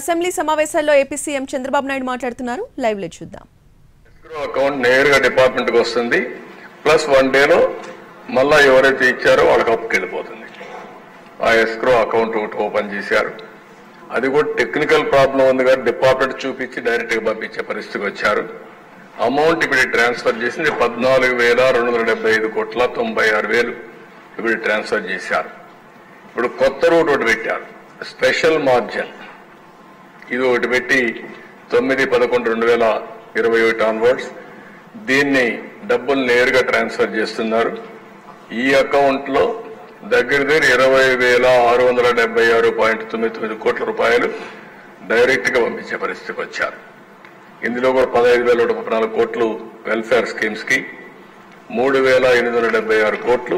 Assembly సమావేశాల్లో AP CM Chandrababu Naidu మాట్లాడుతున్నారు. Live లో చూద్దాం. ఎస్క్రో అకౌంట్ నేరుగా డిపార్ట్మెంట్ కి వస్తుంది. ప్లస్ 1 డేలో మళ్ళా ఎవరైతే ఇచ్చారో వాళ్ళకి అప్పుకి వెళ్ళిపోతుంది. ఆ ఎస్క్రో అకౌంట్ ఒకటి ఓపెన్ చేశారు. అది కూడా టెక్నికల్ ప్రాబ్లం ఉంది కాబట్టి డిపార్ట్మెంట్ చూపించి డైరెక్ట్ గా పంపించే పరిస్థితికి వచ్చారు. అమౌంట్ ఇప్పుడు ట్రాన్స్ఫర్ చేసింది 14,275,96,000 ఇప్పుడు ట్రాన్స్ఫర్ చేశారు. ఇప్పుడు కొత్త రూట్ ఒకటి పెట్టారు, స్పెషల్ మార్జిన్. ఇది ఒకటి పెట్టి 9/11/2021 ఆన్వర్డ్స్ దీన్ని డబ్బులు నేరుగా ట్రాన్స్ఫర్ చేస్తున్నారు. ఈ అకౌంట్ లో దగ్గర 20,676.99 కోట్ల రూపాయలు డైరెక్ట్ గా పంపించే పరిస్థితికి వచ్చారు. ఇందులో కూడా 15,134 కోట్లు వెల్ఫేర్ స్కీమ్స్ కి, 3,876 కోట్లు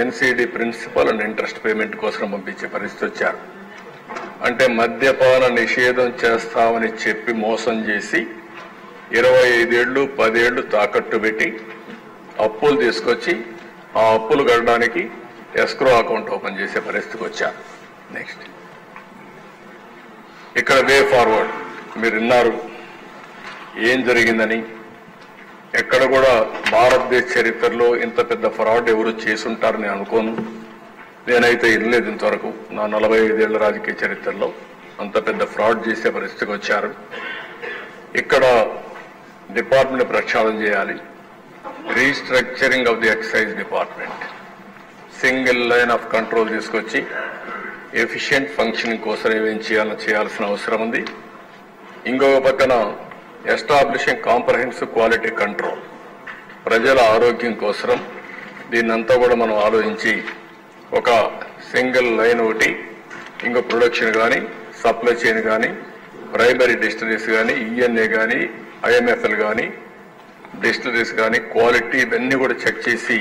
NCD principal and interest payment కోసం పంపించే పరిస్థితి వచ్చారు. అంటే మద్యపాన నిషేధం చేస్తామని చెప్పి మోసం చేసి 25 ఏళ్లు 10 ఏళ్లు తాకట్టు పెట్టి అప్పులు తీసుకొచ్చి ఆ అప్పులు కట్టడానికి ఎస్క్రో అకౌంట్ ఓపెన్ చేసే పరిస్థితికి వచ్చారు. నెక్స్ట్ ఇక్కడ వే ఫార్వర్డ్ మీరు విన్నారు ఏం జరిగిందని. ఎక్కడ కూడా భారతదేశ చరిత్రలో ఇంత పెద్ద ఫ్రాడ్ ఎవరు చేసుంటారని అనుకోను. నేనైతే వినలేదు ఇంతవరకు నా 45 ఏళ్ల రాజకీయ చరిత్రలో అంత పెద్ద ఫ్రాడ్ చేసే పరిస్థితికి వచ్చారు. ఇక్కడ డిపార్ట్మెంట్ ప్రక్షాళన చేయాలి. Restructuring of the excise department, single line of control తీసుకొచ్చి ఎఫిషియెంట్ ఫంక్షనింగ్ కోసం ఏమేం చేయాల్సిన అవసరం ఉంది. ఇంకొక పక్కన ఎస్టాబ్లిషింగ్ కాంప్రహెన్సివ్ క్వాలిటీ కంట్రోల్, ప్రజల ఆరోగ్యం కోసం దీన్నంతా కూడా మనం ఆలోచించి ఒక సింగిల్ లైన్ ఒకటి, ఇంకో ప్రొడక్షన్ కానీ సప్లై చైన్ కానీ ప్రైమరీ డిస్టిలరీస్ కానీ ఈఎన్ఏ కానీ ఐఎంఎఫ్ఎల్ కానీ డిస్టిలరీస్ కానీ క్వాలిటీ ఇవన్నీ కూడా చెక్ చేసి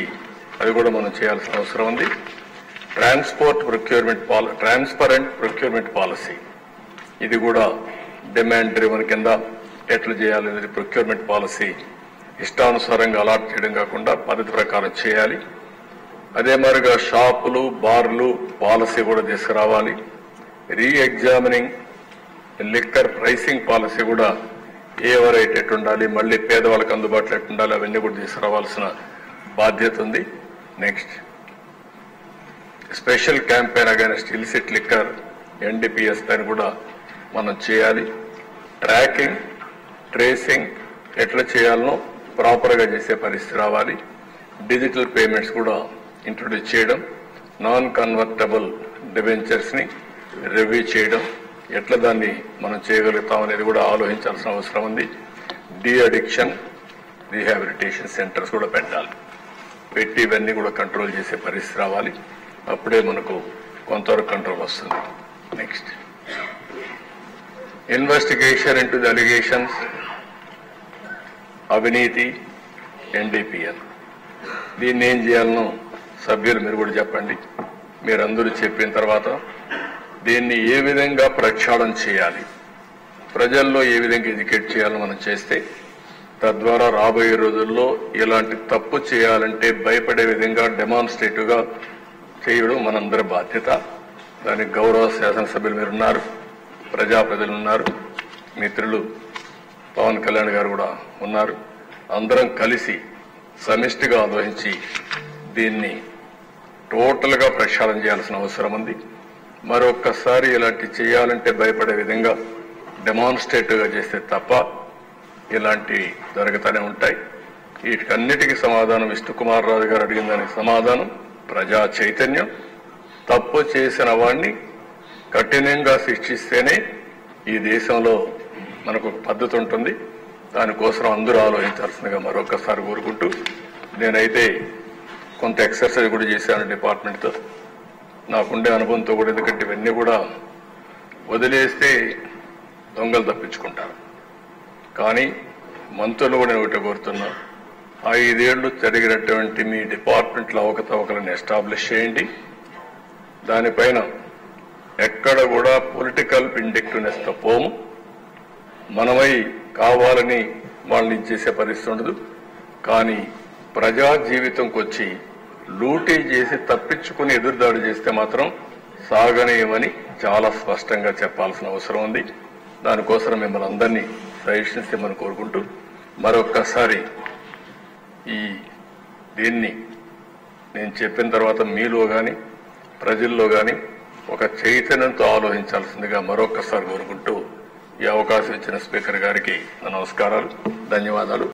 అది కూడా మనం చేయాల్సిన అవసరం ఉంది. ట్రాన్స్పరెంట్ ప్రొక్యూర్మెంట్ పాలసీ, ఇది కూడా డిమాండ్ డ్రివన్ కింద ఎట్లా చేయాలనేది ప్రొక్యూర్మెంట్ పాలసీ ఇష్టానుసారంగా అలాట్ చేయడం కాకుండా పద్ధతి ప్రకారం చేయాలి. అదే మరిగా షాపులు బార్లు పాలసీ కూడా తీసుకురావాలి. రీఎగ్జామినింగ్ లిక్కర్ ప్రైసింగ్ పాలసీ కూడా ఎవరైతే ఎట్టుండాలి, మళ్ళీ పేదవాళ్ళకి అందుబాటులో ఎట్టుండాలి అవన్నీ కూడా తీసుకురావాల్సిన బాధ్యత ఉంది. Next special campaign against illicit liquor NDPS పైన కూడా మనం చేయాలి. ట్రాకింగ్ ట్రేసింగ్ ఎట్లా చేయాలనో ప్రాపర్గా చేసే పరిస్థితి రావాలి. డిజిటల్ పేమెంట్స్ కూడా ఇంట్రొడ్యూస్ చేయడం, నాన్ కన్వర్టబుల్ డిబెంచర్స్ ని రివ్యూ చేయడం, ఎట్లా దాన్ని మనం చేయగలుగుతాం అనేది కూడా ఆలోచించాల్సిన అవసరం ఉంది. డి అడిక్షన్ రీహాబిలిటేషన్ సెంటర్స్ కూడా పెట్టాలి. పెట్టి ఇవన్నీ కూడా కంట్రోల్ చేసే పరిస్థితి రావాలి. అప్పుడే మనకు కొంతవరకు కంట్రోల్ వస్తుంది. Next investigation into the allegations అవినీతి ఎన్డీపీఎల్, దీన్ని ఏం చేయాలనో సభ్యులు మీరు కూడా చెప్పండి. మీరందరూ చెప్పిన తర్వాత దీన్ని ఏ విధంగా ప్రక్షాళన చేయాలి, ప్రజల్లో ఏ విధంగా ఎడ్యుకేట్ చేయాలని మనం చేస్తే తద్వారా రాబోయే రోజుల్లో ఇలాంటి తప్పు చేయాలంటే భయపడే విధంగా డెమాన్స్ట్రేటివ్ గా చేయడం మనందరి బాధ్యత. దానికి గౌరవ శాసనసభ్యులు మీరున్నారు, ప్రజలు ఉన్నారు, మిత్రులు పవన్ కళ్యాణ్ గారు కూడా ఉన్నారు. అందరం కలిసి సమిష్టిగా ఆలోచించి దీన్ని టోటల్ గా ప్రక్షాళన చేయాల్సిన అవసరం ఉంది. మరొక్కసారి ఇలాంటి చేయాలంటే భయపడే విధంగా డెమాన్స్ట్రేటివ్ గా చేస్తే తప్ప ఇలాంటి జరుగుతూనే ఉంటాయి. వీటికన్నిటికీ సమాధానం విష్ణుకుమార్ రాజు గారు అడిగిన దానికి సమాధానం ప్రజా చైతన్యం. తప్పు చేసిన వాడిని కఠినంగా శిక్షిస్తేనే ఈ దేశంలో మనకు ఒక పద్ధతి ఉంటుంది. దానికోసం అందరూ ఆలోచించాల్సిందిగా మరొకసారి కోరుకుంటూ, నేనైతే కొంత ఎక్సర్సైజ్ కూడా చేశాను డిపార్ట్మెంట్తో, నాకుండే అనుభవంతో కూడా. ఎందుకంటే ఇవన్నీ కూడా వదిలేస్తే దొంగలు తప్పించుకుంటారు. కానీ మంత్రులు కూడా నేను ఒకటి కోరుతున్నా, 5 ఏళ్లు జరిగినటువంటి మీ డిపార్ట్మెంట్లో అవకతవకలను ఎస్టాబ్లిష్ చేయండి. దానిపైన ఎక్కడ కూడా పొలిటికల్ ఇండెక్టివ్నెస్ తో పోము. మనమై కావాలని వాళ్ళని చేసే పరిస్థితి ఉండదు. కానీ ప్రజా జీవితంకి వచ్చి లూటీ చేసి తప్పించుకుని ఎదురుదాడి చేస్తే మాత్రం సాగనీయమని చాలా స్పష్టంగా చెప్పాల్సిన అవసరం ఉంది. దానికోసం మిమ్మల్ని అందరినీ సజెషన్స్ ఇమ్మని కోరుకుంటూ మరొక్కసారి దీన్ని నేను చెప్పిన తర్వాత మీలో కానీ ప్రజల్లో కానీ ఒక చైతన్యంతో ఆలోచించాల్సిందిగా మరొక్కసారి కోరుకుంటూ ఈ అవకాశం ఇచ్చిన స్పీకర్ గారికి నా నమస్కారాలు, ధన్యవాదాలు.